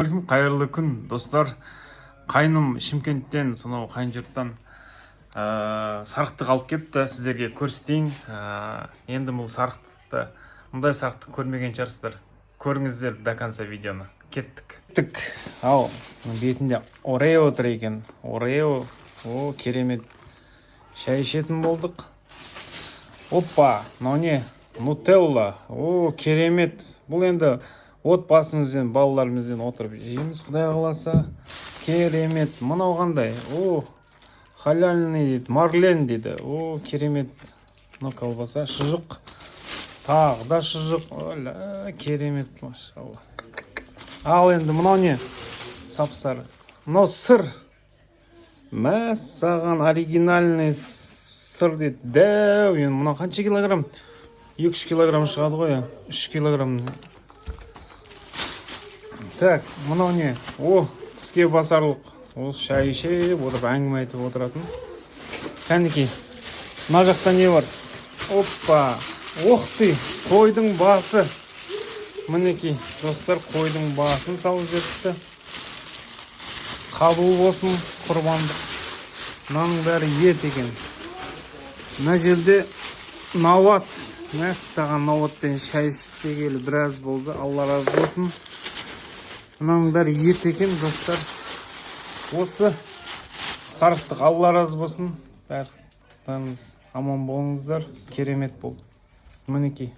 Қайырлы күн, достар. Қайным Шымкенттен, сонау қайын жұрттан сарықты алып кепті, сіздерге көрсетейін. Енді бұл сарықты, мұндай сарықты көрмеген шығарсыздар. Көріңіздер до конца видеоны. Кеттік. Ау, бетінде Орео отыр екен. Орео, о, керемет. Шай ішетін болдық. Опа, мынау не? Нутелла. О, керемет. Бұл енді отбасымызбен, балаларымызбен отырып жейміз, Құдай қаласа. Керемет. Мынау қандай? О, халяльный дейді, марлен дейді. О, керемет. Мынау колбаса, шұжық. Тағы да шұжық. Оля, керемет, машалла. Ал енді мынау не? Сап-сары. Мынау сыр. Мәссаған оригинальный сыр дейді. Дәу. Енді мынау қанша килограмм? 2-3 килограмм шығады ғой, 3 килограмм. Так, мынау не? О, тіске басарлық. Ол шай ішеп отырып, әңгіме айтып отыратын. Кәнекей, мына жақта не бар? Оппа, ох ты, қойдың басы. Мінекей, достар, қойдың басын салып жетті. Қабыл болсын, құрбандық. Мынаның бәрі ет екен. Мына жерде науат. Мәссаған науатпен шай ішпегелі біраз болды. Алла разы болсын. Мынаның бәрі ет екен, достар. Осы сарықтық, Алла разы болсын. Бәріңіз аман болыңыздар. Керемет болды. Мінекей.